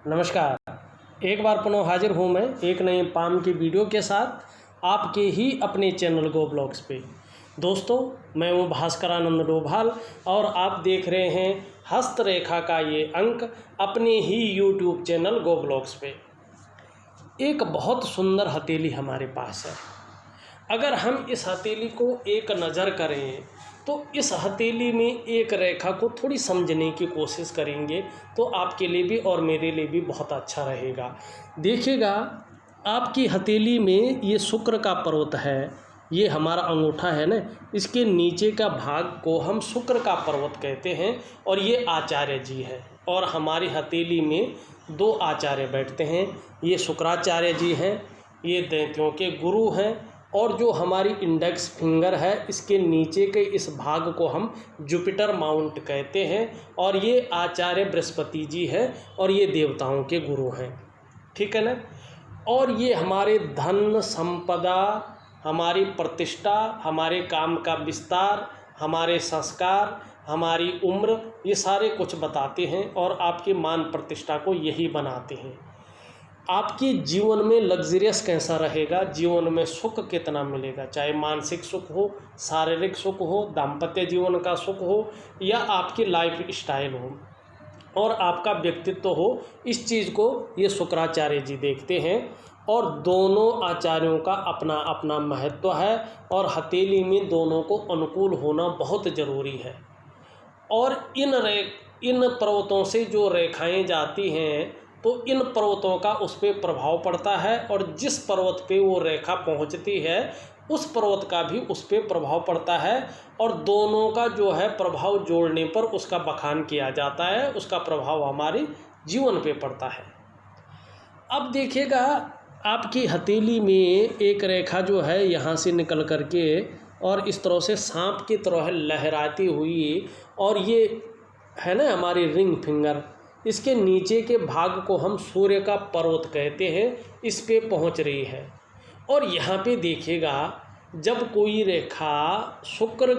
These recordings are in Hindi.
नमस्कार। एक बार पुनः हाजिर हूँ मैं एक नए पाम की वीडियो के साथ आपके ही अपने चैनल गो ब्लॉग्स पे। दोस्तों, मैं हूँ भास्करानंद डोभाल और आप देख रहे हैं हस्तरेखा का ये अंक अपने ही यूट्यूब चैनल गो ब्लॉग्स पे। एक बहुत सुंदर हथेली हमारे पास है। अगर हम इस हथेली को एक नज़र करें तो इस हथेली में एक रेखा को थोड़ी समझने की कोशिश करेंगे तो आपके लिए भी और मेरे लिए भी बहुत अच्छा रहेगा। देखिएगा, आपकी हथेली में ये शुक्र का पर्वत है, ये हमारा अंगूठा है ना, इसके नीचे का भाग को हम शुक्र का पर्वत कहते हैं और ये आचार्य जी है। और हमारी हथेली में दो आचार्य बैठते हैं, ये शुक्राचार्य जी हैं, ये दैत्यों के गुरु हैं। और जो हमारी इंडेक्स फिंगर है, इसके नीचे के इस भाग को हम जुपिटर माउंट कहते हैं और ये आचार्य बृहस्पति जी हैं और ये देवताओं के गुरु हैं। ठीक है ना। और ये हमारे धन संपदा, हमारी प्रतिष्ठा, हमारे काम का विस्तार, हमारे संस्कार, हमारी उम्र, ये सारे कुछ बताते हैं और आपकी मान प्रतिष्ठा को यही बनाते हैं। आपके जीवन में लग्जरियस कैसा रहेगा, जीवन में सुख कितना मिलेगा, चाहे मानसिक सुख हो, शारीरिक सुख हो, दाम्पत्य जीवन का सुख हो या आपकी लाइफ स्टाइल हो और आपका व्यक्तित्व हो, इस चीज़ को ये शुक्राचार्य जी देखते हैं। और दोनों आचार्यों का अपना अपना महत्व है और हथेली में दोनों को अनुकूल होना बहुत ज़रूरी है। और इन पर्वतों से जो रेखाएं जाती हैं तो इन पर्वतों का उस पर प्रभाव पड़ता है और जिस पर्वत पे वो रेखा पहुंचती है उस पर्वत का भी उस पर प्रभाव पड़ता है और दोनों का जो है प्रभाव जोड़ने पर उसका बखान किया जाता है, उसका प्रभाव हमारे जीवन पे पड़ता है। अब देखिएगा, आपकी हथेली में एक रेखा जो है यहाँ से निकल करके और इस तरह से सांप की तरह लहराती हुई, और ये है ना हमारी रिंग फिंगर, इसके नीचे के भाग को हम सूर्य का पर्वत कहते हैं, इस पे पहुंच रही है। और यहाँ पे देखिएगा, जब कोई रेखा शुक्र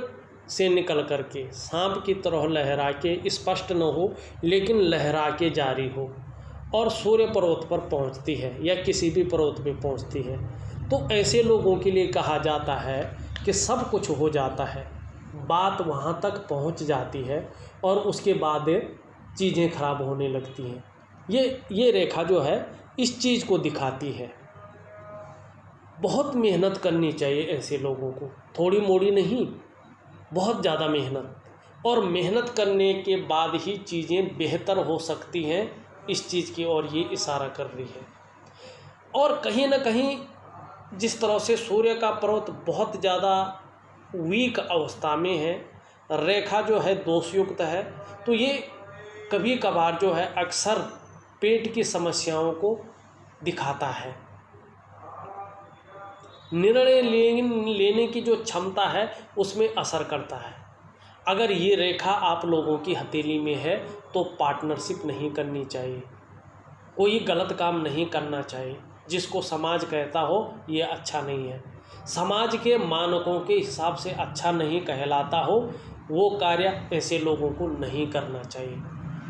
से निकल करके सांप की तरह लहरा के, स्पष्ट न हो लेकिन लहरा के जारी हो और सूर्य पर्वत पर पहुंचती है या किसी भी पर्वत पे पहुंचती है, तो ऐसे लोगों के लिए कहा जाता है कि सब कुछ हो जाता है, बात वहाँ तक पहुँच जाती है और उसके बाद चीज़ें खराब होने लगती हैं। ये रेखा जो है इस चीज़ को दिखाती है। बहुत मेहनत करनी चाहिए ऐसे लोगों को, थोड़ी मोड़ी नहीं, बहुत ज़्यादा मेहनत, और मेहनत करने के बाद ही चीज़ें बेहतर हो सकती हैं, इस चीज़ की ओर ये इशारा कर रही है। और कहीं ना कहीं जिस तरह से सूर्य का पर्वत बहुत ज़्यादा वीक अवस्था में है, रेखा जो है दोषयुक्त है, तो ये कभी कभार जो है अक्सर पेट की समस्याओं को दिखाता है। निर्णय लेने की जो क्षमता है उसमें असर करता है। अगर ये रेखा आप लोगों की हथेली में है तो पार्टनरशिप नहीं करनी चाहिए, कोई गलत काम नहीं करना चाहिए। जिसको समाज कहता हो ये अच्छा नहीं है, समाज के मानकों के हिसाब से अच्छा नहीं कहलाता हो, वो कार्य ऐसे लोगों को नहीं करना चाहिए।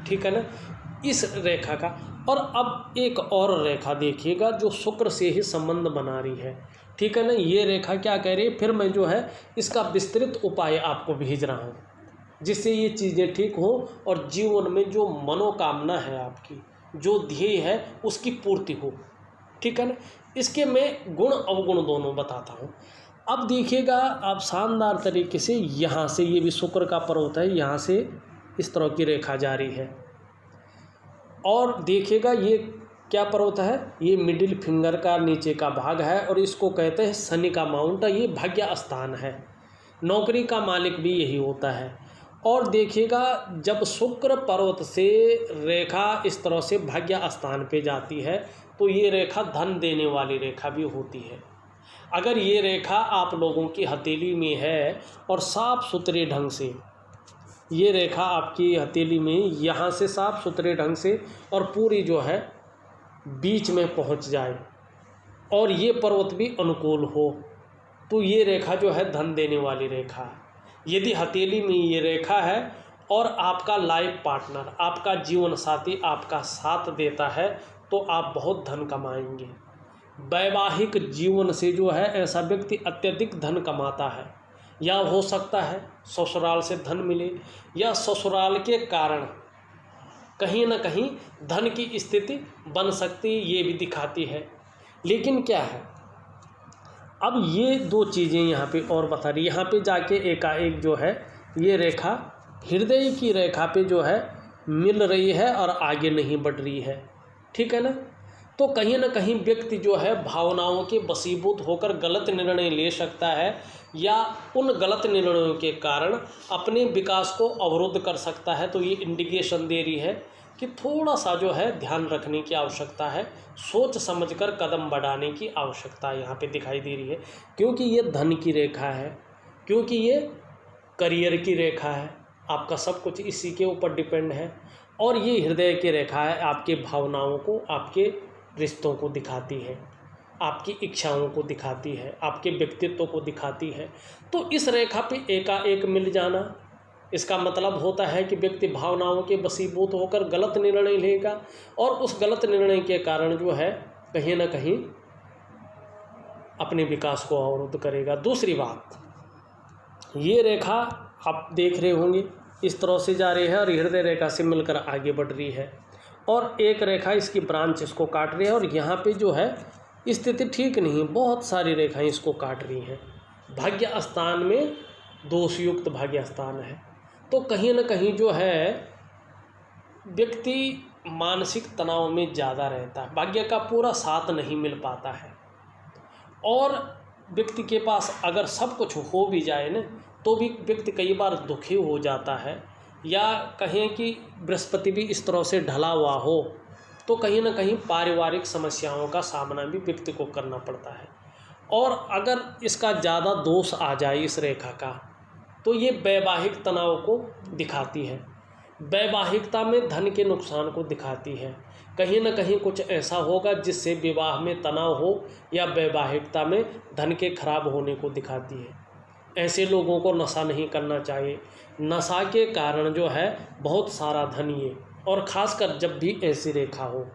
ठीक है ना, इस रेखा का। और अब एक और रेखा देखिएगा जो शुक्र से ही संबंध बना रही है। ठीक है ना, ये रेखा क्या कह रही है, फिर मैं जो है इसका विस्तृत उपाय आपको भेज रहा हूँ जिससे ये चीज़ें ठीक हो और जीवन में जो मनोकामना है आपकी, जो ध्येय है, उसकी पूर्ति हो। ठीक है ना, इसके मैं गुण अवगुण दोनों बताता हूँ। अब देखिएगा, आप शानदार तरीके से यहाँ से, ये भी शुक्र का पर्वत है, यहाँ से इस तरह की रेखा जारी है। और देखिएगा ये क्या पर्वत है, ये मिडिल फिंगर का नीचे का भाग है और इसको कहते हैं शनि का माउंट। ये भाग्य स्थान है, नौकरी का मालिक भी यही होता है। और देखिएगा, जब शुक्र पर्वत से रेखा इस तरह से भाग्य स्थान पे जाती है तो ये रेखा धन देने वाली रेखा भी होती है। अगर ये रेखा आप लोगों की हथेली में है और साफ सुथरे ढंग से ये रेखा आपकी हथेली में यहाँ से साफ सुथरे ढंग से और पूरी जो है बीच में पहुँच जाए और ये पर्वत भी अनुकूल हो, तो ये रेखा जो है धन देने वाली रेखा है। यदि हथेली में ये रेखा है और आपका लाइफ पार्टनर, आपका जीवन साथी आपका साथ देता है तो आप बहुत धन कमाएंगे। वैवाहिक जीवन से जो है ऐसा व्यक्ति अत्यधिक धन कमाता है, या हो सकता है ससुराल से धन मिले, या ससुराल के कारण कहीं ना कहीं धन की स्थिति बन सकती है, ये भी दिखाती है। लेकिन क्या है, अब ये दो चीज़ें यहाँ पे और बता रही, यहाँ पे जाके एकाएक जो है ये रेखा हृदय की रेखा पे जो है मिल रही है और आगे नहीं बढ़ रही है, ठीक है ना। तो कहीं ना कहीं व्यक्ति जो है भावनाओं के वशीभूत होकर गलत निर्णय ले सकता है, या उन गलत निर्णयों के कारण अपने विकास को अवरुद्ध कर सकता है। तो ये इंडिकेशन दे रही है कि थोड़ा सा जो है ध्यान रखने की आवश्यकता है, सोच समझकर कदम बढ़ाने की आवश्यकता यहाँ पे दिखाई दे रही है। क्योंकि ये धन की रेखा है, क्योंकि ये करियर की रेखा है, आपका सब कुछ इसी के ऊपर डिपेंड है। और ये हृदय की रेखा है, आपके भावनाओं को, आपके रिश्तों को दिखाती है, आपकी इच्छाओं को दिखाती है, आपके व्यक्तित्व को दिखाती है। तो इस रेखा पे एकाएक मिल जाना, इसका मतलब होता है कि व्यक्ति भावनाओं के वशीभूत होकर गलत निर्णय लेगा, और उस गलत निर्णय के कारण जो है कहीं ना कहीं अपने विकास को अवरुद्ध करेगा। दूसरी बात, ये रेखा आप देख रहे होंगे इस तरह से जा रही है और हृदय रेखा से मिलकर आगे बढ़ रही है, और एक रेखा इसकी ब्रांच इसको काट रही है, और यहाँ पे जो है स्थिति ठीक नहीं, बहुत सारी रेखाएं इसको काट रही हैं। भाग्य स्थान में दोषयुक्त भाग्य स्थान है, तो कहीं ना कहीं जो है व्यक्ति मानसिक तनाव में ज़्यादा रहता है, भाग्य का पूरा साथ नहीं मिल पाता है। और व्यक्ति के पास अगर सब कुछ हो भी जाए ना, तो भी व्यक्ति कई बार दुखी हो जाता है, या कहें कि बृहस्पति भी इस तरह से ढला हुआ हो तो कहीं ना कहीं पारिवारिक समस्याओं का सामना भी व्यक्ति को करना पड़ता है। और अगर इसका ज़्यादा दोष आ जाए इस रेखा का, तो ये वैवाहिक तनाव को दिखाती है, वैवाहिकता में धन के नुकसान को दिखाती है। कहीं ना कहीं कुछ ऐसा होगा जिससे विवाह में तनाव हो, या वैवाहिकता में धन के खराब होने को दिखाती है। ऐसे लोगों को नशा नहीं करना चाहिए, नशा के कारण जो है बहुत सारा धन ये, और ख़ासकर जब भी ऐसी रेखा हो,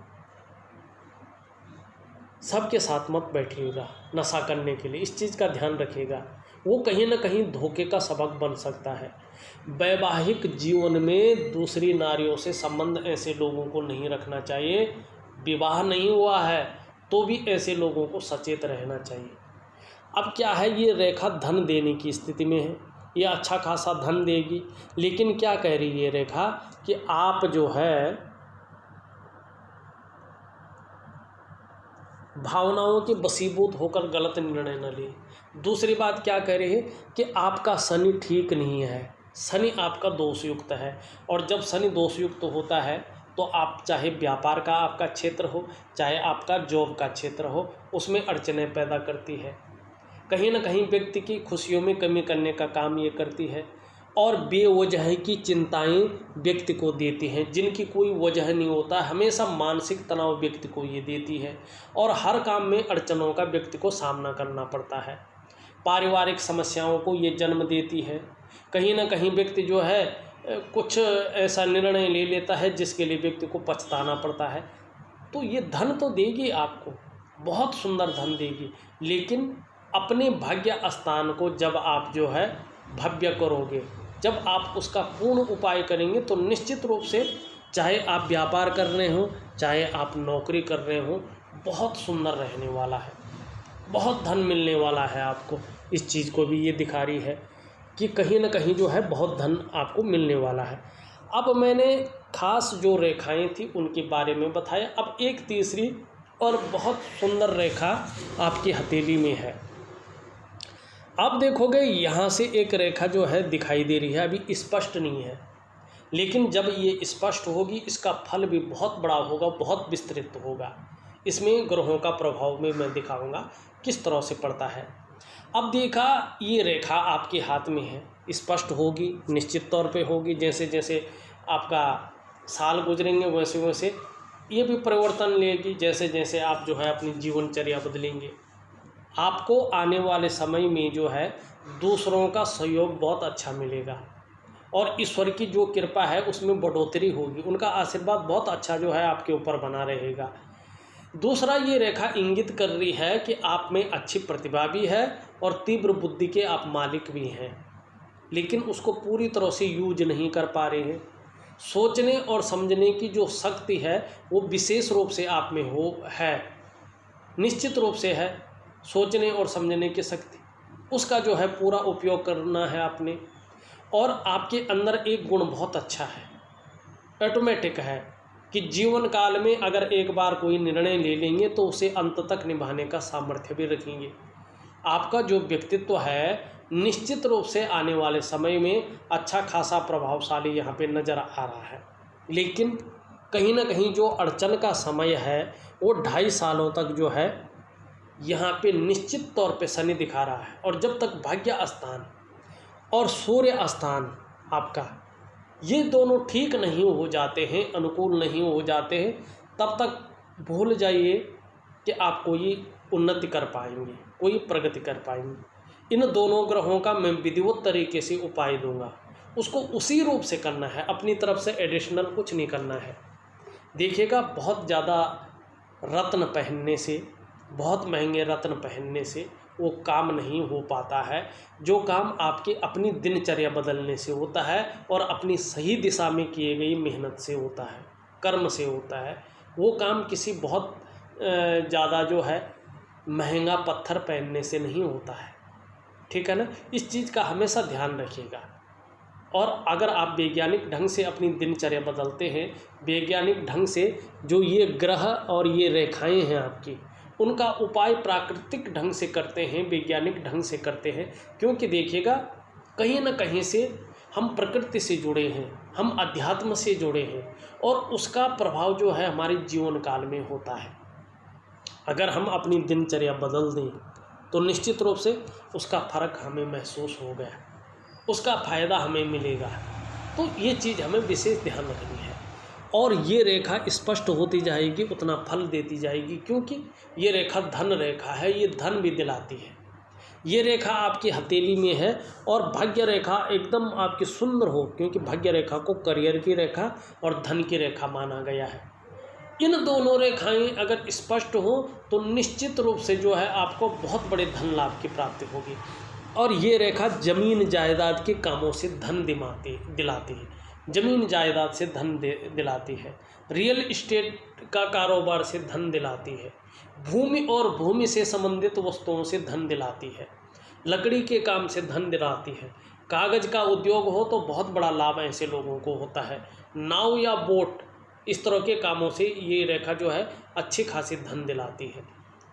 सबके साथ मत बैठिएगा नशा करने के लिए, इस चीज़ का ध्यान रखिएगा, वो कहीं ना कहीं धोखे का सबक बन सकता है। वैवाहिक जीवन में दूसरी नारियों से संबंध ऐसे लोगों को नहीं रखना चाहिए, विवाह नहीं हुआ है तो भी ऐसे लोगों को सचेत रहना चाहिए। अब क्या है, ये रेखा धन देने की स्थिति में है, ये अच्छा खासा धन देगी, लेकिन क्या कह रही है ये रेखा कि आप जो है भावनाओं के वशीभूत होकर गलत निर्णय न लें। दूसरी बात क्या कह रही है कि आपका शनि ठीक नहीं है, शनि आपका दोषयुक्त है, और जब शनि दोषयुक्त होता है तो आप चाहे व्यापार का आपका क्षेत्र हो, चाहे आपका जॉब का क्षेत्र हो, उसमें अड़चनें पैदा करती है। कहीं ना कहीं व्यक्ति की खुशियों में कमी करने का काम ये करती है, और बेवजह की चिंताएं व्यक्ति को देती हैं, जिनकी कोई वजह नहीं होता, हमेशा मानसिक तनाव व्यक्ति को ये देती है, और हर काम में अड़चनों का व्यक्ति को सामना करना पड़ता है। पारिवारिक समस्याओं को ये जन्म देती है। कहीं ना कहीं व्यक्ति जो है कुछ ऐसा निर्णय ले लेता है जिसके लिए व्यक्ति को पछताना पड़ता है। तो ये धन तो देगी आपको, बहुत सुंदर धन देगी, लेकिन अपने भाग्य स्थान को जब आप जो है भव्य करोगे, जब आप उसका पूर्ण उपाय करेंगे, तो निश्चित रूप से चाहे आप व्यापार कर रहे हो, चाहे आप नौकरी कर रहे हो, बहुत सुंदर रहने वाला है, बहुत धन मिलने वाला है आपको। इस चीज़ को भी ये दिखा रही है कि कहीं ना कहीं जो है बहुत धन आपको मिलने वाला है। अब मैंने खास जो रेखाएं थी उनके बारे में बताया। अब एक तीसरी और बहुत सुंदर रेखा आपकी हथेली में है। आप देखोगे यहाँ से एक रेखा जो है दिखाई दे रही है, अभी स्पष्ट नहीं है, लेकिन जब ये स्पष्ट होगी इसका फल भी बहुत बड़ा होगा, बहुत विस्तृत होगा। इसमें ग्रहों का प्रभाव में मैं दिखाऊंगा किस तरह से पड़ता है। अब देखा, ये रेखा आपके हाथ में है, स्पष्ट होगी, निश्चित तौर पे होगी। जैसे जैसे आपका साल गुजरेंगे वैसे वैसे ये भी परिवर्तन लेगी, जैसे जैसे आप जो है अपनी जीवनचर्या बदलेंगे। आपको आने वाले समय में जो है दूसरों का सहयोग बहुत अच्छा मिलेगा, और ईश्वर की जो कृपा है उसमें बढ़ोतरी होगी। उनका आशीर्वाद बहुत अच्छा जो है आपके ऊपर बना रहेगा। दूसरा, ये रेखा इंगित कर रही है कि आप में अच्छी प्रतिभा भी है और तीव्र बुद्धि के आप मालिक भी हैं, लेकिन उसको पूरी तरह से यूज नहीं कर पा रहे हैं। सोचने और समझने की जो शक्ति है वो विशेष रूप से आप में है, निश्चित रूप से है। सोचने और समझने की शक्ति, उसका जो है पूरा उपयोग करना है आपने। और आपके अंदर एक गुण बहुत अच्छा है, ऑटोमेटिक है, कि जीवन काल में अगर एक बार कोई निर्णय ले लेंगे तो उसे अंत तक निभाने का सामर्थ्य भी रखेंगे। आपका जो व्यक्तित्व है निश्चित रूप से आने वाले समय में अच्छा खासा प्रभावशाली यहाँ पे नज़र आ रहा है। लेकिन कहीं ना कहीं जो अड़चन का समय है वो 2.5 सालों तक जो है यहाँ पे निश्चित तौर पे शनि दिखा रहा है। और जब तक भाग्य स्थान और सूर्य स्थान आपका ये दोनों ठीक नहीं हो जाते हैं, अनुकूल नहीं हो जाते हैं, तब तक भूल जाइए कि आप कोई उन्नति कर पाएंगे, कोई प्रगति कर पाएंगे। इन दोनों ग्रहों का मैं विधिवत तरीके से उपाय दूंगा, उसको उसी रूप से करना है, अपनी तरफ से एडिशनल कुछ नहीं करना है। देखिएगा, बहुत ज़्यादा रत्न पहनने से, बहुत महंगे रत्न पहनने से वो काम नहीं हो पाता है। जो काम आपकी अपनी दिनचर्या बदलने से होता है और अपनी सही दिशा में किए गई मेहनत से होता है, कर्म से होता है, वो काम किसी बहुत ज़्यादा जो है महंगा पत्थर पहनने से नहीं होता है। ठीक है ना, इस चीज़ का हमेशा ध्यान रखिएगा। और अगर आप वैज्ञानिक ढंग से अपनी दिनचर्या बदलते हैं, वैज्ञानिक ढंग से जो ये ग्रह और ये रेखाएं हैं आपकी, उनका उपाय प्राकृतिक ढंग से करते हैं, वैज्ञानिक ढंग से करते हैं, क्योंकि देखिएगा कहीं ना कहीं से हम प्रकृति से जुड़े हैं, हम अध्यात्म से जुड़े हैं और उसका प्रभाव जो है हमारे जीवन काल में होता है। अगर हम अपनी दिनचर्या बदल दें तो निश्चित रूप से उसका फ़र्क हमें महसूस होगा, उसका फ़ायदा हमें मिलेगा। तो ये चीज़ हमें विशेष ध्यान रखनी है। और ये रेखा स्पष्ट होती जाएगी, उतना फल देती जाएगी, क्योंकि ये रेखा धन रेखा है, ये धन भी दिलाती है। ये रेखा आपकी हथेली में है और भाग्य रेखा एकदम आपकी सुंदर हो, क्योंकि भाग्य रेखा को करियर की रेखा और धन की रेखा माना गया है। इन दोनों रेखाएं अगर स्पष्ट हो तो निश्चित रूप से जो है आपको बहुत बड़े धन लाभ की प्राप्ति होगी। और ये रेखा जमीन जायदाद के कामों से धन दिलाती है, जमीन जायदाद से धन दिलाती है, रियल इस्टेट का कारोबार से धन दिलाती है, भूमि और भूमि से संबंधित वस्तुओं से धन दिलाती है, लकड़ी के काम से धन दिलाती है, कागज़ का उद्योग हो तो बहुत बड़ा लाभ ऐसे लोगों को होता है, नाव या बोट इस तरह के कामों से ये रेखा जो है अच्छी खासी धन दिलाती है।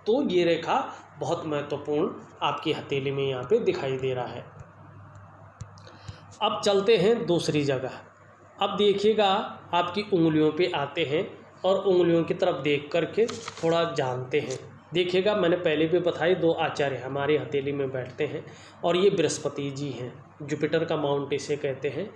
तो ये रेखा बहुत महत्वपूर्ण आपकी हथेली में यहाँ पे दिखाई दे रहा है। अब चलते हैं दूसरी जगह। अब देखिएगा, आपकी उंगलियों पे आते हैं और उंगलियों की तरफ देख करके थोड़ा जानते हैं। देखिएगा, मैंने पहले भी बताई, 2 आचार्य हमारी हथेली में बैठते हैं और ये बृहस्पति जी हैं, जुपिटर का माउंट इसे कहते हैं।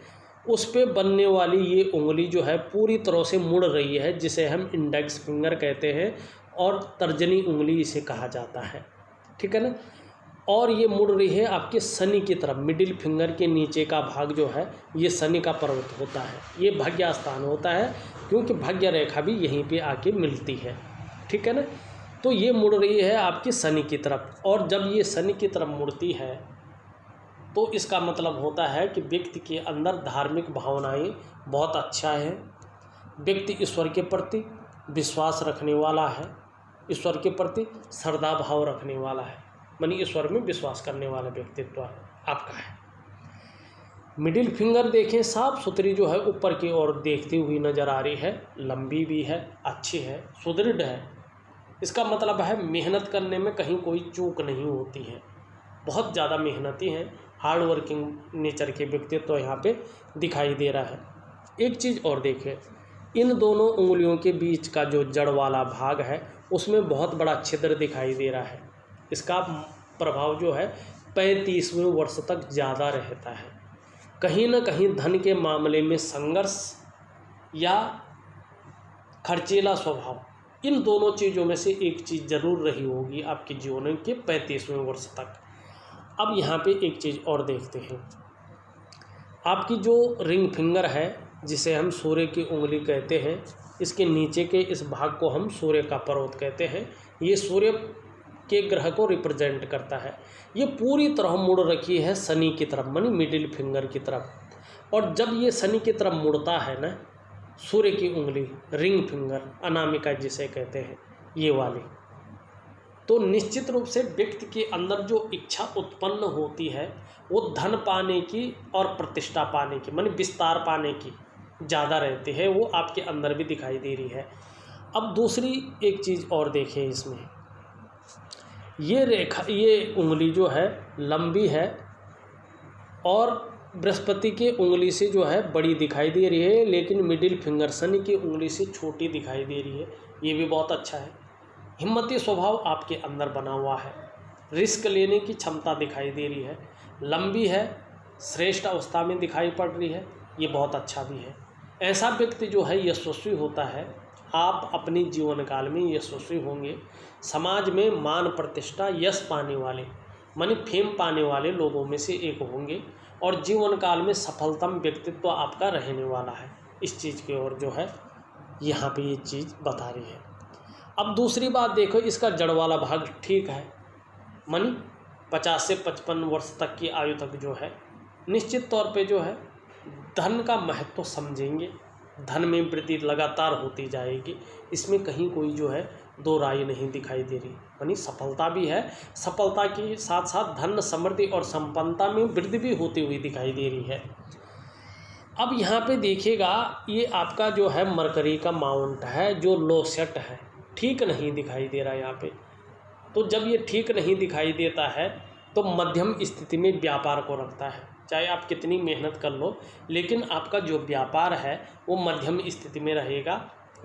उस पे बनने वाली ये उंगली जो है पूरी तरह से मुड़ रही है, जिसे हम इंडेक्स फिंगर कहते हैं और तर्जनी उंगली इसे कहा जाता है। ठीक है ना, और ये मुड़ रही है आपके शनि की तरफ। मिडिल फिंगर के नीचे का भाग जो है ये शनि का पर्वत होता है, ये भाग्य स्थान होता है, क्योंकि भाग्य रेखा भी यहीं पे आके मिलती है। ठीक है ना, तो ये मुड़ रही है आपकी शनि की तरफ। और जब ये शनि की तरफ मुड़ती है तो इसका मतलब होता है कि व्यक्ति के अंदर धार्मिक भावनाएं बहुत अच्छा है, व्यक्ति ईश्वर के प्रति विश्वास रखने वाला है, ईश्वर के प्रति श्रद्धा भाव रखने वाला है, मानी ईश्वर में विश्वास करने वाला व्यक्तित्व आपका है। मिडिल फिंगर देखें, साफ सुथरी जो है ऊपर की ओर देखती हुई नज़र आ रही है, लंबी भी है, अच्छी है, सुदृढ़ है। इसका मतलब है मेहनत करने में कहीं कोई चूक नहीं होती है, बहुत ज़्यादा मेहनती हैं, हार्ड वर्किंग नेचर के व्यक्तित्व यहाँ पे दिखाई दे रहा है। एक चीज़ और देखें, इन दोनों उंगलियों के बीच का जो जड़ वाला भाग है उसमें बहुत बड़ा छिद्र दिखाई दे रहा है। इसका प्रभाव जो है 35वें वर्ष तक ज़्यादा रहता है। कहीं ना कहीं धन के मामले में संघर्ष या खर्चीला स्वभाव, इन दोनों चीज़ों में से एक चीज़ ज़रूर रही होगी आपके जीवन के 35वें वर्ष तक। अब यहाँ पे एक चीज़ और देखते हैं, आपकी जो रिंग फिंगर है, जिसे हम सूर्य की उंगली कहते हैं, इसके नीचे के इस भाग को हम सूर्य का पर्वत कहते हैं। ये सूर्य के ग्रह को रिप्रेजेंट करता है। ये पूरी तरह मुड़ रखी है शनि की तरफ, मानी मिडिल फिंगर की तरफ। और जब ये शनि की तरफ मुड़ता है ना, सूर्य की उंगली, रिंग फिंगर, अनामिका जिसे कहते हैं, ये वाली, तो निश्चित रूप से व्यक्ति के अंदर जो इच्छा उत्पन्न होती है वो धन पाने की और प्रतिष्ठा पाने की, मानी विस्तार पाने की ज़्यादा रहती है, वो आपके अंदर भी दिखाई दे रही है। अब दूसरी एक चीज़ और देखें इसमें, ये रेखा, ये उंगली जो है लंबी है और बृहस्पति की उंगली से जो है बड़ी दिखाई दे रही है, लेकिन मिडिल फिंगर शनि की उंगली से छोटी दिखाई दे रही है। ये भी बहुत अच्छा है। हिम्मती स्वभाव आपके अंदर बना हुआ है, रिस्क लेने की क्षमता दिखाई दे रही है, लंबी है, श्रेष्ठ अवस्था में दिखाई पड़ रही है, ये बहुत अच्छा भी है। ऐसा व्यक्ति जो है यशस्वी होता है। आप अपने जीवन काल में यशस्वी होंगे, समाज में मान प्रतिष्ठा यश पाने वाले, मानी फेम पाने वाले लोगों में से एक होंगे और जीवन काल में सफलतम व्यक्तित्व आपका रहने वाला है। इस चीज़ की ओर जो है यहाँ पे ये चीज़ बता रही है। अब दूसरी बात देखो, इसका जड़ वाला भाग ठीक है, मानी 50 से 55 वर्ष तक की आयु तक जो है निश्चित तौर पे जो है धन का महत्व समझेंगे, धन में वृद्धि लगातार होती जाएगी, इसमें कहीं कोई जो है दो राय नहीं दिखाई दे रही, यानी सफलता भी है, सफलता के साथ साथ धन समृद्धि और संपन्नता में वृद्धि भी होती हुई दिखाई दे रही है। अब यहाँ पे देखिएगा, ये आपका जो है मरकरी का माउंट है जो लो सेट है, ठीक नहीं दिखाई दे रहा है यहाँ पे। तो जब ये ठीक नहीं दिखाई देता है तो मध्यम स्थिति में व्यापार को रखता है, चाहे आप कितनी मेहनत कर लो, लेकिन आपका जो व्यापार है वो मध्यम स्थिति में रहेगा।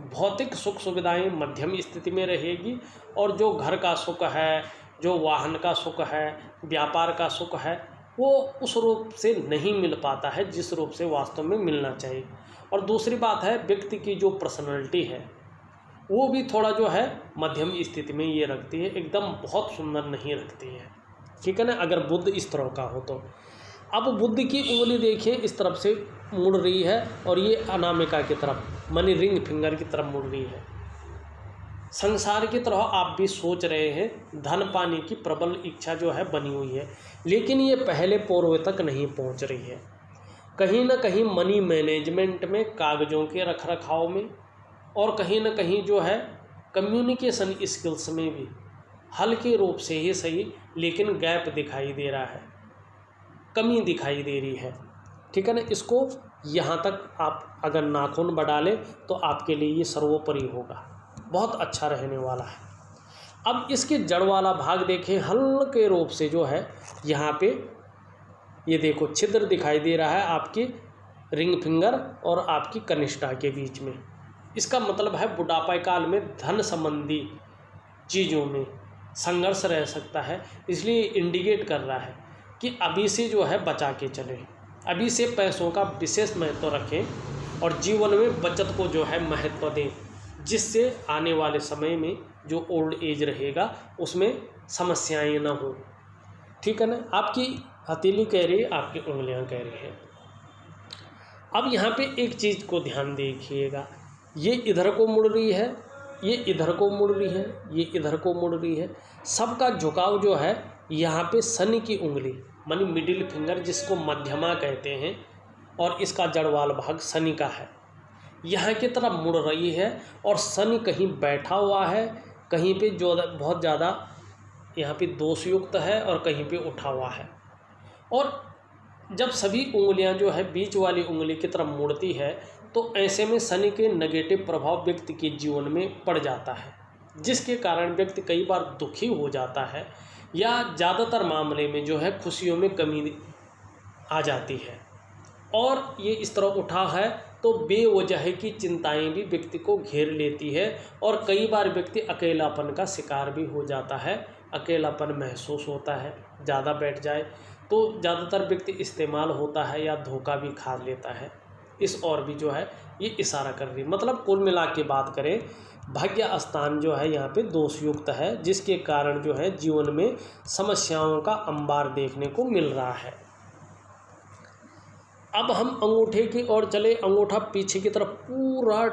भौतिक सुख सुविधाएं मध्यम स्थिति में रहेगी और जो घर का सुख है, जो वाहन का सुख है, व्यापार का सुख है, वो उस रूप से नहीं मिल पाता है जिस रूप से वास्तव में मिलना चाहिए। और दूसरी बात है, व्यक्ति की जो पर्सनैलिटी है वो भी थोड़ा जो है मध्यम स्थिति में ये रखती है, एकदम बहुत सुंदर नहीं रखती है, ठीक है ना, अगर बुध इस तरह का हो तो। अब बुध की उंगली देखिए इस तरफ से मुड़ रही है और ये अनामिका की तरफ, मानी रिंग फिंगर की तरफ मुड़ रही है। संसार की तरह आप भी सोच रहे हैं, धन पाने की प्रबल इच्छा जो है बनी हुई है, लेकिन ये पहले पूर्व तक नहीं पहुंच रही है। कहीं ना कहीं मनी मैनेजमेंट में, कागज़ों के रख रखाव में, और कहीं ना कहीं जो है कम्युनिकेशन स्किल्स में भी हल्के रूप से ही सही, लेकिन गैप दिखाई दे रहा है, कमी दिखाई दे रही है, ठीक है ना। इसको यहाँ तक आप अगर नाखून बढ़ा लें तो आपके लिए ये सर्वोपरि होगा, बहुत अच्छा रहने वाला है। अब इसके जड़ वाला भाग देखें, हल्के रूप से जो है यहाँ पे ये देखो छिद्र दिखाई दे रहा है आपकी रिंग फिंगर और आपकी कनिष्ठा के बीच में। इसका मतलब है बुढ़ापा काल में धन संबंधी चीज़ों में संघर्ष रह सकता है, इसलिए इंडिकेट कर रहा है कि अभी से जो है बचा के चलें, अभी से पैसों का विशेष महत्व रखें और जीवन में बचत को जो है महत्व दें, जिससे आने वाले समय में जो ओल्ड एज रहेगा उसमें समस्याएं ना हो, ठीक है ना। आपकी हथेली कह रही है, आपकी उंगलियां कह रही हैं। अब यहाँ पे एक चीज़ को ध्यान देखिएगा, ये इधर को मुड़ रही है, ये इधर को मुड़ रही है, ये इधर को मुड़ रही है, सबका झुकाव जो है यहाँ पे शनि की उंगली, मानी मिडिल फिंगर जिसको मध्यमा कहते हैं, और इसका जड़वाल भाग शनि का है, यहाँ की तरफ मुड़ रही है। और शनि कहीं बैठा हुआ है, कहीं पे जो बहुत ज़्यादा यहाँ पे दोषयुक्त है और कहीं पे उठा हुआ है। और जब सभी उंगलियां जो है बीच वाली उंगली की तरफ मुड़ती है तो ऐसे में शनि के नेगेटिव प्रभाव व्यक्ति के जीवन में पड़ जाता है, जिसके कारण व्यक्ति कई बार दुखी हो जाता है या ज़्यादातर मामले में जो है खुशियों में कमी आ जाती है। और ये इस तरह उठा है तो बेवजह की चिंताएं भी व्यक्ति को घेर लेती है और कई बार व्यक्ति अकेलापन का शिकार भी हो जाता है, अकेलापन महसूस होता है। ज़्यादा बैठ जाए तो ज़्यादातर व्यक्ति इस्तेमाल होता है या धोखा भी खा लेता है। इस और भी जो है ये इशारा कर रही, मतलब कुल मिला के बात करें, भाग्य स्थान जो है यहाँ पे दोषयुक्त है, जिसके कारण जो है जीवन में समस्याओं का अंबार देखने को मिल रहा है। अब हम अंगूठे की ओर चले, अंगूठा पीछे की तरफ पूरा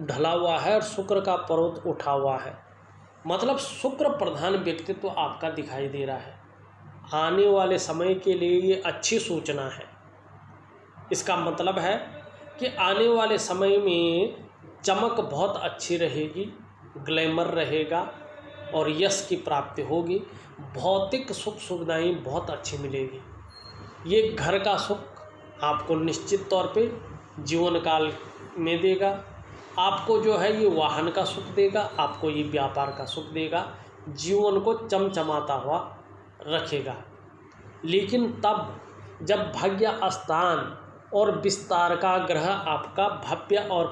ढला हुआ है और शुक्र का पर्वत उठा हुआ है, मतलब शुक्र प्रधान व्यक्तित्व आपका दिखाई दे रहा है। आने वाले समय के लिए ये अच्छी सूचना है। इसका मतलब है कि आने वाले समय में चमक बहुत अच्छी रहेगी, ग्लैमर रहेगा और यश की प्राप्ति होगी। भौतिक सुख सुविधाएं बहुत अच्छी मिलेगी। ये घर का सुख आपको निश्चित तौर पे जीवन काल में देगा। आपको जो है ये वाहन का सुख देगा, आपको ये व्यापार का सुख देगा, जीवन को चमचमाता हुआ रखेगा। लेकिन तब जब भाग्य स्थान और विस्तार का ग्रह आपका भव्य और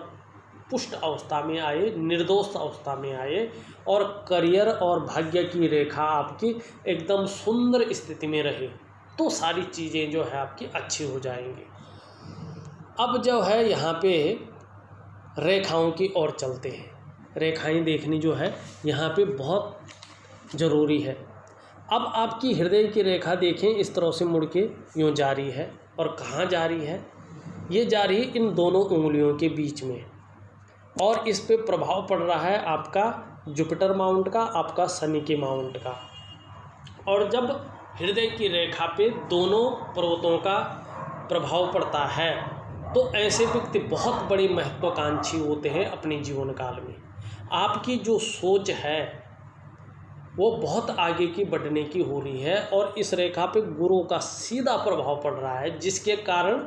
पुष्ट अवस्था में आए, निर्दोष अवस्था में आए और करियर और भाग्य की रेखा आपकी एकदम सुंदर स्थिति में रहे, तो सारी चीज़ें जो है आपकी अच्छी हो जाएंगी। अब जो है यहाँ पे रेखाओं की ओर चलते हैं। रेखाएं देखनी जो है यहाँ पे बहुत ज़रूरी है। अब आपकी हृदय की रेखा देखें, इस तरह से मुड़ के यूँ जा रही है और कहाँ जा रही है? ये जा रही है इन दोनों उंगलियों के बीच में, और इस पे प्रभाव पड़ रहा है आपका जुपिटर माउंट का, आपका शनि के माउंट का। और जब हृदय की रेखा पे दोनों पर्वतों का प्रभाव पड़ता है तो ऐसे व्यक्ति बहुत बड़े महत्वाकांक्षी होते हैं अपने जीवन काल में। आपकी जो सोच है वो बहुत आगे की बढ़ने की हो रही है और इस रेखा पे गुरु का सीधा प्रभाव पड़ रहा है, जिसके कारण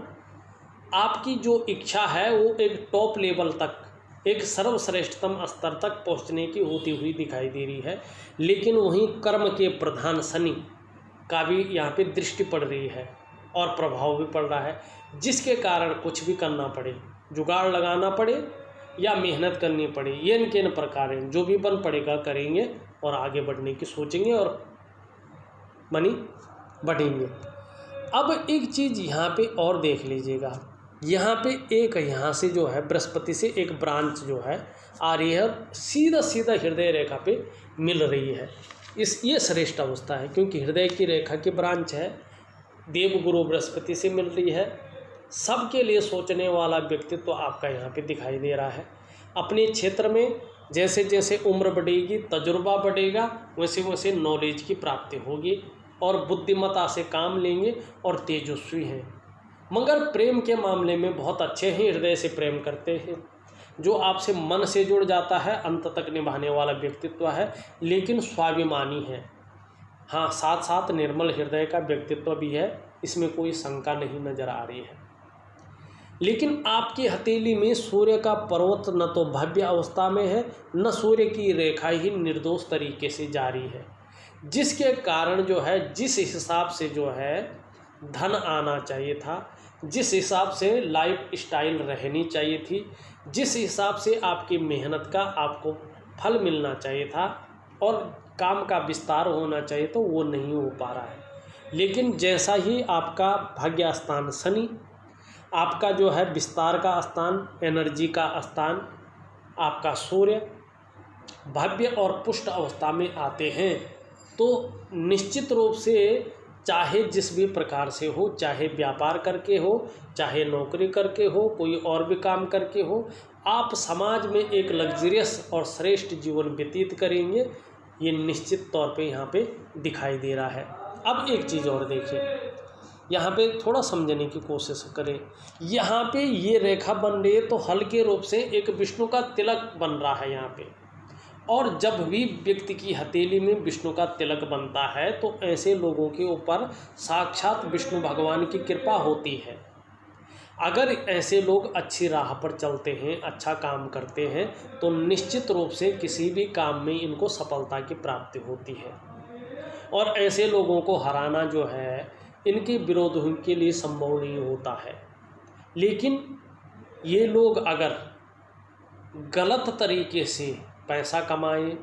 आपकी जो इच्छा है वो एक टॉप लेवल तक, एक सर्वश्रेष्ठतम स्तर तक पहुंचने की होती हुई दिखाई दे रही है। लेकिन वहीं कर्म के प्रधान शनि का भी यहाँ पे दृष्टि पड़ रही है और प्रभाव भी पड़ रहा है, जिसके कारण कुछ भी करना पड़े, जुगाड़ लगाना पड़े या मेहनत करनी पड़े, ये इनके प्रकार जो भी बन पड़ेगा करेंगे और आगे बढ़ने की सोचेंगे और मनी बढ़ेंगे। अब एक चीज़ यहाँ पे और देख लीजिएगा, यहाँ पे एक यहाँ से जो है बृहस्पति से एक ब्रांच जो है आ रही है, सीधा सीधा हृदय रेखा पे मिल रही है। ये श्रेष्ठ अवस्था है, क्योंकि हृदय की रेखा की ब्रांच है, देवगुरु बृहस्पति से मिल रही है। सबके लिए सोचने वाला व्यक्तित्व तो आपका यहाँ पे दिखाई दे रहा है। अपने क्षेत्र में जैसे जैसे उम्र बढ़ेगी, तजुर्बा बढ़ेगा, वैसे वैसे नॉलेज की प्राप्ति होगी और बुद्धिमत्ता से काम लेंगे और तेजस्वी हैं। मगर प्रेम के मामले में बहुत अच्छे हैं, हृदय से प्रेम करते हैं, जो आपसे मन से जुड़ जाता है, अंत तक निभाने वाला व्यक्तित्व है, लेकिन स्वाभिमानी है। हाँ, साथ साथ निर्मल हृदय का व्यक्तित्व भी है, इसमें कोई शंका नहीं नजर आ रही है। लेकिन आपकी हथेली में सूर्य का पर्वत न तो भव्य अवस्था में है, न सूर्य की रेखा ही निर्दोष तरीके से जारी है, जिसके कारण जो है जिस हिसाब से जो है धन आना चाहिए था, जिस हिसाब से लाइफ स्टाइल रहनी चाहिए थी, जिस हिसाब से आपकी मेहनत का आपको फल मिलना चाहिए था और काम का विस्तार होना चाहिए, तो वो नहीं हो पा रहा है। लेकिन जैसा ही आपका भाग्य स्थान शनि, आपका जो है विस्तार का स्थान, एनर्जी का स्थान आपका सूर्य भव्य और पुष्ट अवस्था में आते हैं, तो निश्चित रूप से चाहे जिस भी प्रकार से हो, चाहे व्यापार करके हो, चाहे नौकरी करके हो, कोई और भी काम करके हो, आप समाज में एक लग्जरियस और श्रेष्ठ जीवन व्यतीत करेंगे, ये निश्चित तौर पे यहाँ पे दिखाई दे रहा है। अब एक चीज़ और देखिए, यहाँ पे थोड़ा समझने की कोशिश करें। यहाँ पे ये रेखा बन रही है तो हल्के रूप से एक विष्णु का तिलक बन रहा है यहाँ पे, और जब भी व्यक्ति की हथेली में विष्णु का तिलक बनता है तो ऐसे लोगों के ऊपर साक्षात विष्णु भगवान की कृपा होती है। अगर ऐसे लोग अच्छी राह पर चलते हैं, अच्छा काम करते हैं, तो निश्चित रूप से किसी भी काम में इनको सफलता की प्राप्ति होती है, और ऐसे लोगों को हराना जो है इनके विरोध के लिए संभव नहीं होता है। लेकिन ये लोग अगर गलत तरीके से पैसा कमाएं,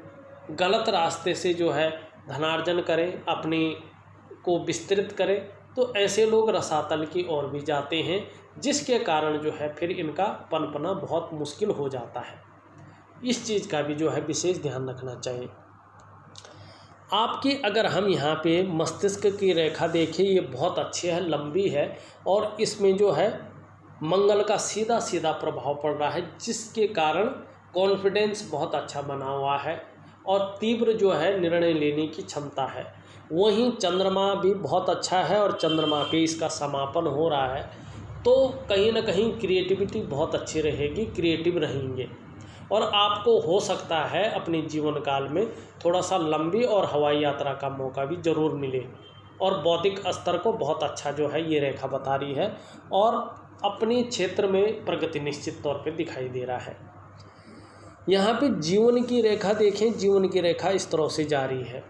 गलत रास्ते से जो है धनार्जन करें, अपने को विस्तृत करें, तो ऐसे लोग रसातल की ओर भी जाते हैं, जिसके कारण जो है फिर इनका पनपना बहुत मुश्किल हो जाता है। इस चीज़ का भी जो है विशेष ध्यान रखना चाहिए। आपकी अगर हम यहाँ पे मस्तिष्क की रेखा देखें, ये बहुत अच्छी है, लंबी है और इसमें जो है मंगल का सीधा सीधा प्रभाव पड़ रहा है, जिसके कारण कॉन्फिडेंस बहुत अच्छा बना हुआ है और तीव्र जो है निर्णय लेने की क्षमता है। वहीं चंद्रमा भी बहुत अच्छा है और चंद्रमा पे इसका समापन हो रहा है, तो कहीं ना कहीं क्रिएटिविटी बहुत अच्छी रहेगी, क्रिएटिव रहेंगे और आपको हो सकता है अपने जीवन काल में थोड़ा सा लंबी और हवाई यात्रा का मौका भी ज़रूर मिले। और बौद्धिक स्तर को बहुत अच्छा जो है ये रेखा बता रही है और अपने क्षेत्र में प्रगति निश्चित तौर पे दिखाई दे रहा है। यहाँ पे जीवन की रेखा देखें, जीवन की रेखा इस तरह से जा रही है,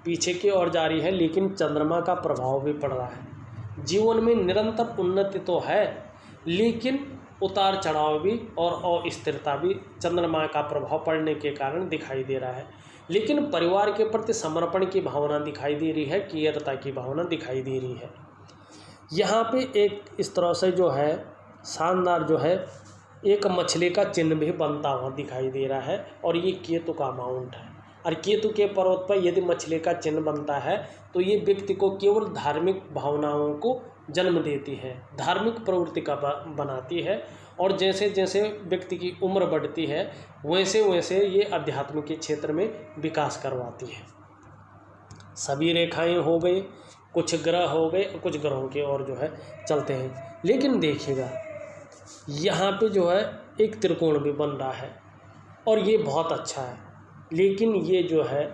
पीछे की ओर जा रही है, लेकिन चंद्रमा का प्रभाव भी पड़ रहा है। जीवन में निरंतर उन्नति तो है, लेकिन उतार चढ़ाव भी और अस्थिरता भी चंद्रमा का प्रभाव पड़ने के कारण दिखाई दे रहा है। लेकिन परिवार के प्रति समर्पण की भावना दिखाई दे रही है, केयरता की भावना दिखाई दे रही है। यहाँ पे एक इस तरह से जो है शानदार जो है एक मछली का चिन्ह भी बनता हुआ दिखाई दे रहा है और ये केतु का माउंट है। और केतु के पर्वत पर यदि मछली का चिन्ह बनता है तो ये व्यक्ति को केवल धार्मिक भावनाओं को जन्म देती है, धार्मिक प्रवृत्ति का बनाती है और जैसे जैसे व्यक्ति की उम्र बढ़ती है वैसे वैसे ये अध्यात्म के क्षेत्र में विकास करवाती है। सभी रेखाएं हो गई, कुछ ग्रह हो गए, कुछ ग्रहों के और जो है चलते हैं। लेकिन देखिएगा यहाँ पे जो है एक त्रिकोण भी बन रहा है और ये बहुत अच्छा है, लेकिन ये जो है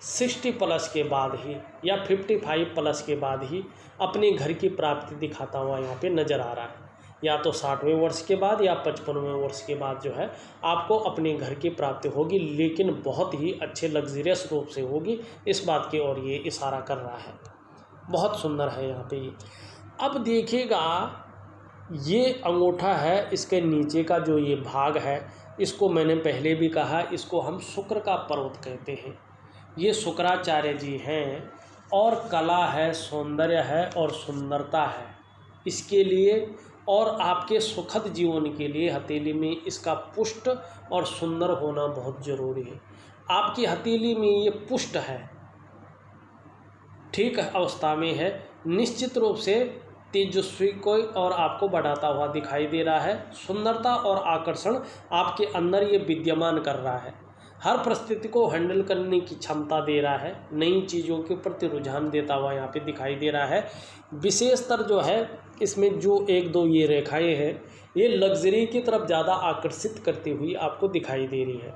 60 प्लस के बाद ही या 55 प्लस के बाद ही अपने घर की प्राप्ति दिखाता हुआ यहाँ पे नज़र आ रहा है। या तो 60वें वर्ष के बाद या 55वें वर्ष के बाद जो है आपको अपने घर की प्राप्ति होगी, लेकिन बहुत ही अच्छे लग्जरियस रूप से होगी, इस बात की ओर ये इशारा कर रहा है। बहुत सुंदर है यहाँ पे ये। अब देखिएगा ये अंगूठा है, इसके नीचे का जो ये भाग है इसको मैंने पहले भी कहा, इसको हम शुक्र का पर्वत कहते हैं। ये शुक्राचार्य जी हैं और कला है, सौंदर्य है और सुंदरता है इसके लिए, और आपके सुखद जीवन के लिए हथेली में इसका पुष्ट और सुंदर होना बहुत ज़रूरी है। आपकी हथेली में ये पुष्ट है, ठीक अवस्था में है, निश्चित रूप से तेजस्वी को और आपको बढ़ाता हुआ दिखाई दे रहा है। सुंदरता और आकर्षण आपके अंदर ये विद्यमान कर रहा है, हर परिस्थिति को हैंडल करने की क्षमता दे रहा है, नई चीज़ों के प्रति रुझान देता हुआ यहाँ पे दिखाई दे रहा है। विशेषतर जो है इसमें जो एक दो ये रेखाएं हैं ये लग्जरी की तरफ ज़्यादा आकर्षित करती हुई आपको दिखाई दे रही है।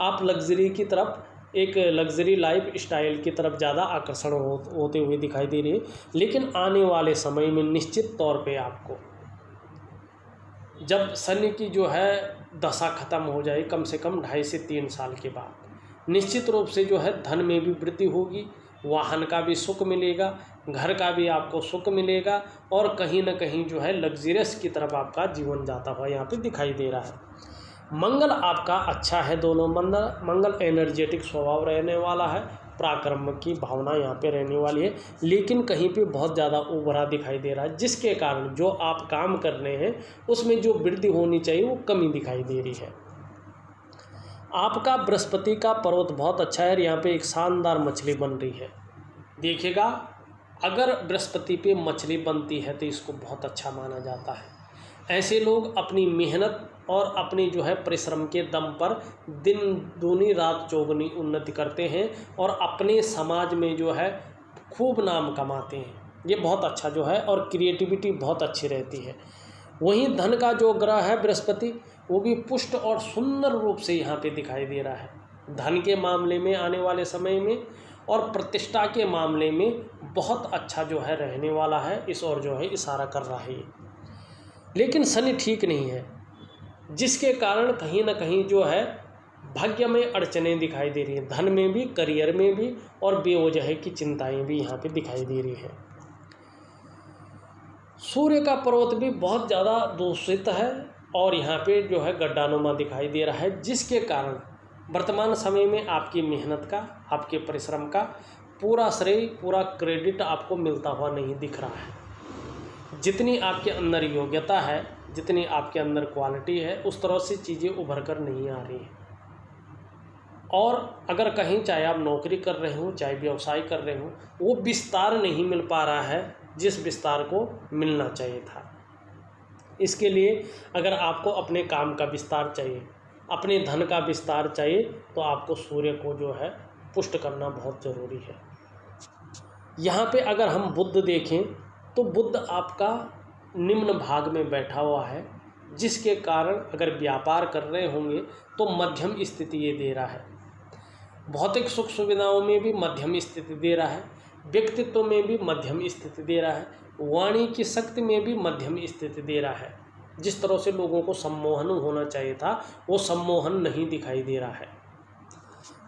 आप लग्जरी की तरफ, एक लग्जरी लाइफ स्टाइल की तरफ ज़्यादा आकर्षण होते हुए दिखाई दे रही है। लेकिन आने वाले समय में निश्चित तौर पे आपको जब शनि की जो है दशा खत्म हो जाए, कम से कम 2.5 से 3 साल के बाद, निश्चित रूप से जो है धन में भी वृद्धि होगी, वाहन का भी सुख मिलेगा, घर का भी आपको सुख मिलेगा और कहीं ना कहीं जो है लग्जरियस की तरफ आपका जीवन जाता हुआ यहाँ पे दिखाई दे रहा है। मंगल आपका अच्छा है, दोनों मंगल एनर्जेटिक स्वभाव रहने वाला है, पराक्रम की भावना यहाँ पे रहने वाली है, लेकिन कहीं पे बहुत ज़्यादा उभरा दिखाई दे रहा है, जिसके कारण जो आप काम कर रहे हैं उसमें जो वृद्धि होनी चाहिए वो कमी दिखाई दे रही है। आपका बृहस्पति का पर्वत बहुत अच्छा है, यहाँ पे एक शानदार मछली बन रही है। देखिएगा अगर बृहस्पति पे मछली बनती है तो इसको बहुत अच्छा माना जाता है। ऐसे लोग अपनी मेहनत और अपनी जो है परिश्रम के दम पर दिन दूनी रात चौगुनी उन्नति करते हैं और अपने समाज में जो है खूब नाम कमाते हैं। ये बहुत अच्छा जो है और क्रिएटिविटी बहुत अच्छी रहती है। वहीं धन का जो ग्रह है बृहस्पति, वो भी पुष्ट और सुंदर रूप से यहाँ पे दिखाई दे रहा है। धन के मामले में आने वाले समय में और प्रतिष्ठा के मामले में बहुत अच्छा जो है रहने वाला है, इस ओर जो है इशारा कर रहा है। लेकिन शनि ठीक नहीं है, जिसके कारण कहीं ना कहीं जो है भाग्य में अड़चनें दिखाई दे रही है, धन में भी, करियर में भी और बेवजह की चिंताएं भी यहाँ पे दिखाई दे रही है। सूर्य का पर्वत भी बहुत ज़्यादा दूषित है और यहाँ पे जो है गड्ढानुमा दिखाई दे रहा है, जिसके कारण वर्तमान समय में आपकी मेहनत का, आपके परिश्रम का पूरा श्रेय, पूरा क्रेडिट आपको मिलता हुआ नहीं दिख रहा है। जितनी आपके अंदर योग्यता है, जितनी आपके अंदर क्वालिटी है, उस तरह से चीज़ें उभर कर नहीं आ रही हैं और अगर कहीं चाहे आप नौकरी कर रहे हो चाहे व्यवसाय कर रहे हो, वो विस्तार नहीं मिल पा रहा है जिस विस्तार को मिलना चाहिए था। इसके लिए अगर आपको अपने काम का विस्तार चाहिए, अपने धन का विस्तार चाहिए, तो आपको सूर्य को जो है पुष्ट करना बहुत ज़रूरी है। यहाँ पे अगर हम बुध देखें तो बुध आपका निम्न भाग में बैठा हुआ है, जिसके कारण अगर व्यापार कर रहे होंगे तो मध्यम स्थिति ये दे रहा है। भौतिक सुख सुविधाओं में भी मध्यम स्थिति दे रहा है, व्यक्तित्व में भी मध्यम स्थिति दे रहा है, वाणी की शक्ति में भी मध्यम स्थिति दे रहा है। जिस तरह से लोगों को सम्मोहन होना चाहिए था वो सम्मोहन नहीं दिखाई दे रहा है।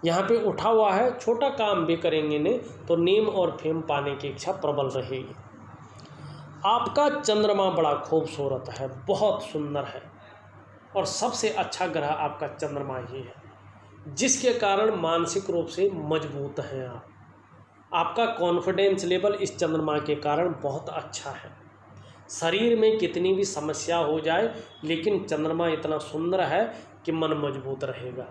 यहाँ पे उठा हुआ है, छोटा काम भी करेंगे ने तो नेम और फेम पाने की इच्छा प्रबल रहेगी। आपका चंद्रमा बड़ा खूबसूरत है, बहुत सुंदर है, और सबसे अच्छा ग्रह आपका चंद्रमा ही है, जिसके कारण मानसिक रूप से मजबूत हैं आप। आपका कॉन्फिडेंस लेवल इस चंद्रमा के कारण बहुत अच्छा है। शरीर में कितनी भी समस्या हो जाए, लेकिन चंद्रमा इतना सुंदर है कि मन मजबूत रहेगा।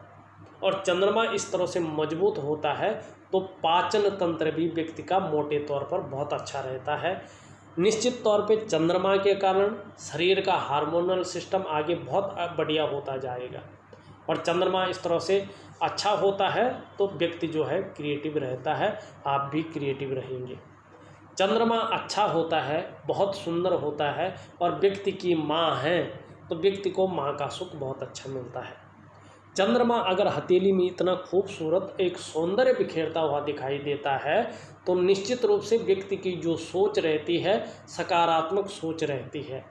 और चंद्रमा इस तरह से मजबूत होता है तो पाचन तंत्र भी व्यक्ति का मोटे तौर पर बहुत अच्छा रहता है। निश्चित तौर पे चंद्रमा के कारण शरीर का हार्मोनल सिस्टम आगे बहुत बढ़िया होता जाएगा। और चंद्रमा इस तरह से अच्छा होता है तो व्यक्ति जो है क्रिएटिव रहता है, आप भी क्रिएटिव रहेंगे। चंद्रमा अच्छा होता है, बहुत सुंदर होता है, और व्यक्ति की माँ है तो व्यक्ति को माँ का सुख बहुत अच्छा मिलता है। चंद्रमा अगर हथेली में इतना खूबसूरत एक सौंदर्य बिखेरता हुआ दिखाई देता है तो निश्चित रूप से व्यक्ति की जो सोच रहती है सकारात्मक सोच रहती है।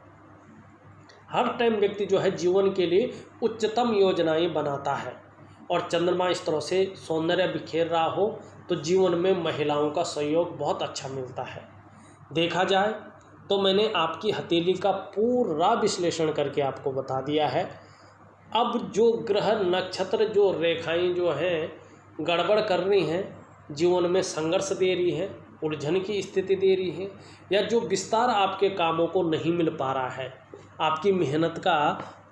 हर टाइम व्यक्ति जो है जीवन के लिए उच्चतम योजनाएं बनाता है। और चंद्रमा इस तरह से सौंदर्य बिखेर रहा हो तो जीवन में महिलाओं का सहयोग बहुत अच्छा मिलता है। देखा जाए तो मैंने आपकी हथेली का पूरा विश्लेषण करके आपको बता दिया है। अब जो ग्रह नक्षत्र जो रेखाएं जो हैं गड़बड़ कर रही हैं, जीवन में संघर्ष दे रही हैं, उलझन की स्थिति दे रही है, या जो विस्तार आपके कामों को नहीं मिल पा रहा है, आपकी मेहनत का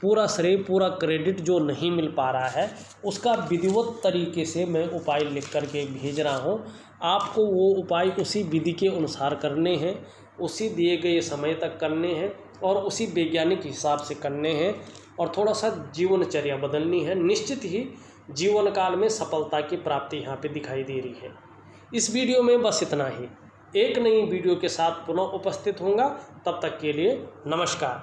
पूरा श्रेय पूरा क्रेडिट जो नहीं मिल पा रहा है, उसका विधिवत तरीके से मैं उपाय लिख करके भेज रहा हूँ। आपको वो उपाय उसी विधि के अनुसार करने हैं, उसी दिए गए समय तक करने हैं, और उसी वैज्ञानिक हिसाब से करने हैं, और थोड़ा सा जीवनचर्या बदलनी है। निश्चित ही जीवन काल में सफलता की प्राप्ति यहाँ पे दिखाई दे रही है। इस वीडियो में बस इतना ही। एक नई वीडियो के साथ पुनः उपस्थित होऊंगा, तब तक के लिए नमस्कार।